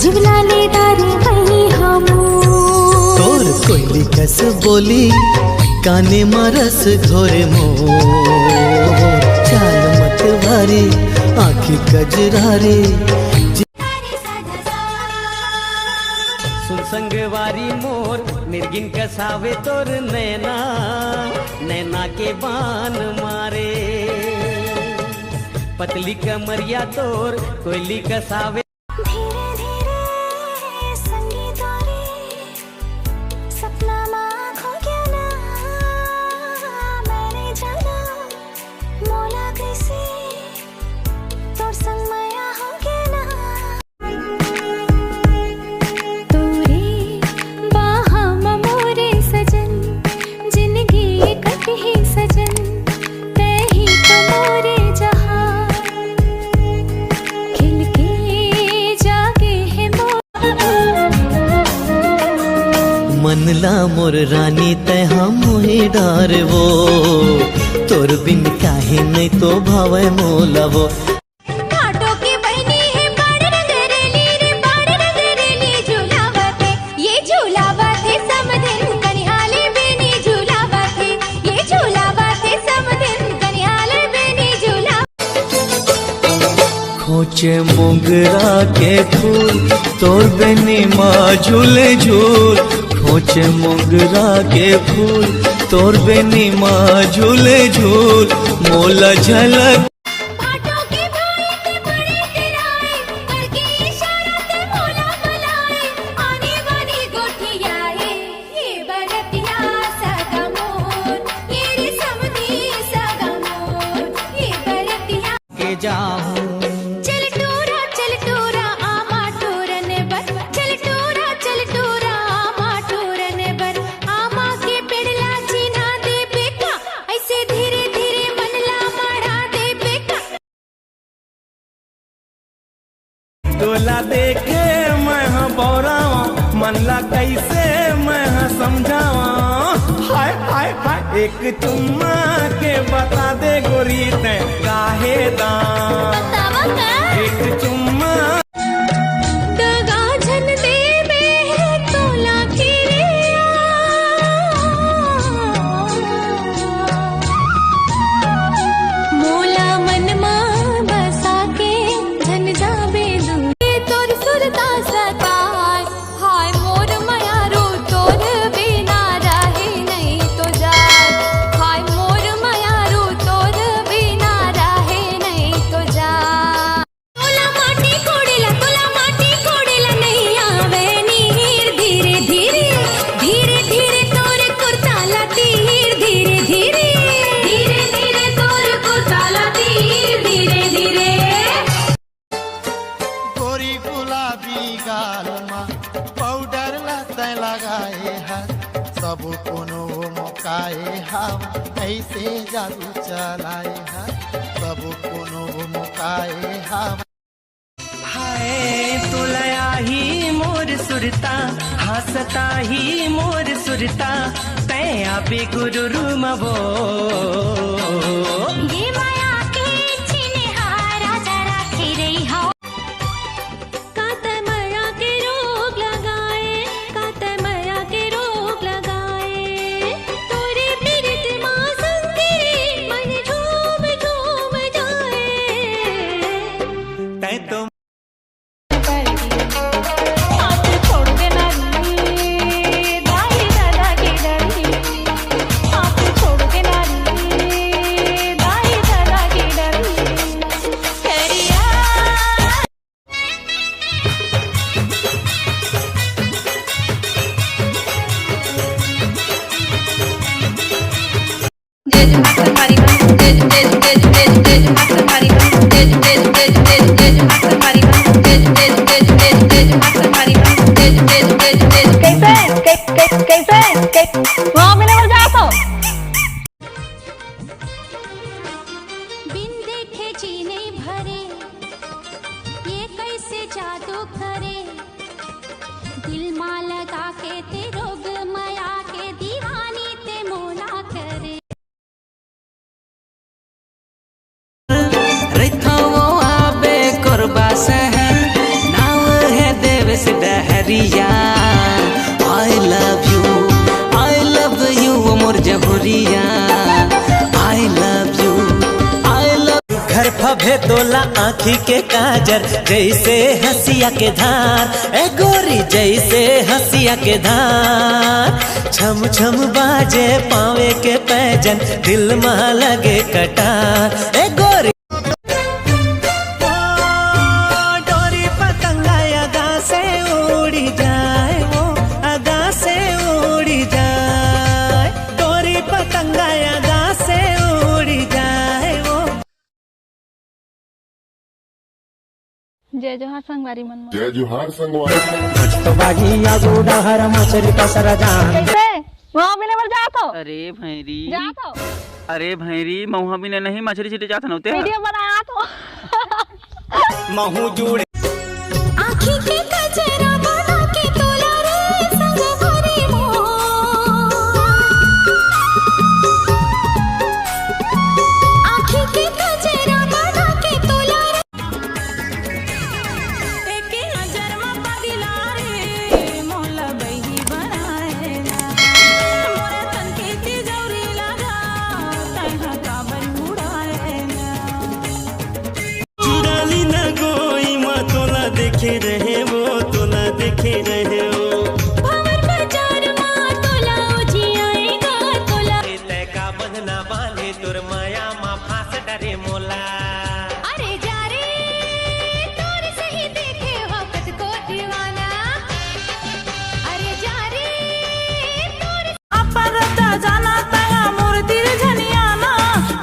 जुबलाले दारे वही हमू तोर कोयली कस बोली काने मारस घोरे मोर चाल मत भारी आँखी कजरारे संगवारी मोर मिर्गिन कसावे तोर नैना नैना के बान मारे पतली कमरिया तोर कोयली कसावे धीरे धीरे संगीत रे सपना माँ खो गया ना मैंने जाना मोला कैसे तोर संग माया हो गया ना तोरे बाहा मोरे सजन जिंदगी कटी ही सजन तै ही तो मोरे जहां खिल के जागे है मनला मोर रानी तय हम मोहे डार वो तोर बिन काहे नहीं तो भावे मोला वो काटो की बहनी है बाड़ नगरेली रे बाड़ नगरेली झूलावते ये झूलावते समदिन कनिहाले बेनी झूलावते ये झूलावते समदिन कनिहाले बेनी झूला खोचे मोगरा के फूल तोर बेनी माँ झूले झूल खोचे मोगरा के फूल तोर बेनी माँ झूले झूल मोला झलक बाटों के भाई ते बड़े तेराए करके इशारा ते मोला बुलाए आने वाली गोठिया है ये बरतिया सगा मोर ये रे समधी सगा मोर ये बरतिया के जाऊं चल टूरा आमा टूरन बर चल टूरा आमा टूरन बर आमा के पेड़ला चिन्हा दे बेका ऐसे धीरे धीरे मनला मारा दे बेका तोला देखे मैं हाँ बौरावा मनला कैसे मैं हाँ समझावा हाय हाय हाय एक चुम्मा के बता दे गोरी ते काहे दाम बतावा का एक चुम्मा दगा झन दे में तोला के रिया मोला मन मां बसा के झन जाबे दूर तोर सुरता सताय हाय मोर माया रो तोर बिना रहे नहीं तो जाय हाय मोर माया रो तोर बिना रहे नहीं तो जाय तोला माटी कोड़ेला नहीं आवे नीर धीरे धीरे धीरे धीरे तोर कुर्ताला तीर धीरे धीरे धीरे धीरे तोर कुर्ताला तीर धीरे धीरे गोरी गुलाबी गाल मा पाउडर लते लगाए है सब कोनो मौकाए हम ऐसे जादू चलाए है सब कोनो मौकाए हम हाय तुलया ही मोर सुरता हंसता ही मोर सुरता तै आबे गुरु रूमवो ये माया के छिने हारा जरा खिरई हो कात माया के रोग लगाए कात माया के रोग लगाए तोरे पीरित मां संगे मन झूम झूम जाए तै तो हाथ छोड़ के नारी दाई दादा की डरी हाथ छोड़ के नारी दाई दादा की डरी करिया बिन देखे जीने भरे ये कैसे जादू करे दिल मा लगा के ते रोग माया के दीवानी ते मोला करे रिथो आबे करबा सहन नाव है देव लहरिया। आई लव यू मोर जबुरिया। आई लव यू घर फभे तोला आँखी के काजर जैसे हंसिया के धार, ए गोरी जैसे हंसिया के धार। छम छम बाजे पावे के पैजन दिल में लगे कटार, ए गोरी डोरी पतंगा अगा से उड़ी जाए, वो अगा से उड़ी जाए। डोरी पतंगा अगा से उड़ी जाए वो। जय जोहार संगवारी मन जय जोहार संगवारी। कैसे वहाँ भी नंबर जात हो? अरे भैरी जात हो? अरे भैरी महुआ भी नहीं मछली छिटे जात नौते वीडियो बनाया तो महू जुड़े आँखी के कजरा बना के तोला रे संग भरी मोर। आँखी के कजरा बना के तोला रे एक नजर में पगला रे मोला बही बनाए ना। मोरा तन के तिजौरी लगा तैहा काबर उड़ाए ना। चुराली न गोई माँ तोला देखे रहे वो, तोला देखे रहे वो। भंवर बाजार माँ तोला उजियाएगा तोला। तय का बंधना बांधे तुर माया माँ फांस डरे मोला। अरे जा रे तोर से ही देखे वक्त को दीवाना। अरे जा रे तोर अपरता जाना तया मोर दिल झनियाना।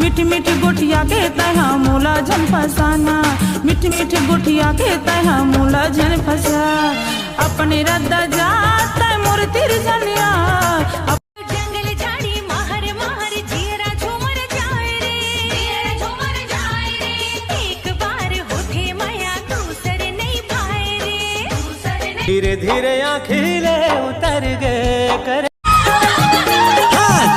मीठी मीठी गुठिया के तया मूला झन फसाना। मीठी मीठी गुठिया के तया मूला झन फसा। अपने रद्दा जाता मोर तिर झनिया। जंगल झाड़ी महर महर जीरा झूमर जाए रे। जीरा झूमर जाए रे। एक बार होठे माया दूसरे नहीं पाए रे। दूसरे नहीं धीरे धीरे आँखिले उतर गए कर।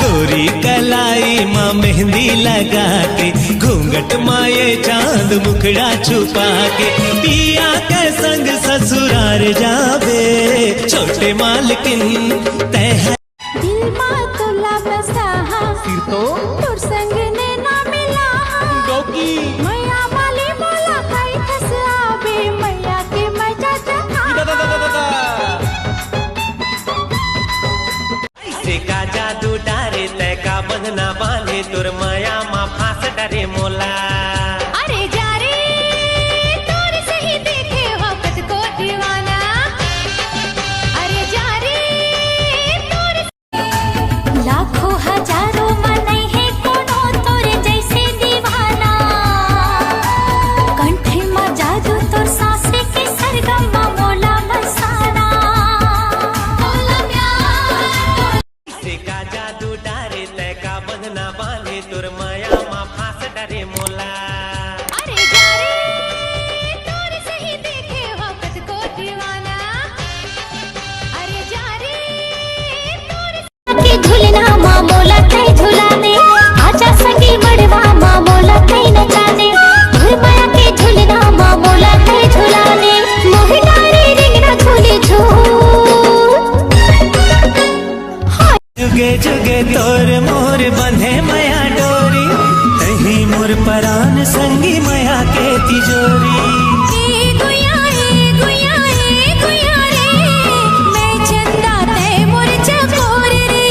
गोरी कलाई माँ मेहंदी लगा के, घूंघट माये चांद मुखड़ा छुपा के। पिया के संग ससुरार जावे छोटे मालकिन तय। दिल मा तोला बसा फिर तो तोर संग ने ना मिला। मैया माली मोला खाई खस आवे मैया के मजा जखा। ऐसे का जादू डारे तय का बंधना बांधे तुर माया माँ फांस डरे मोला।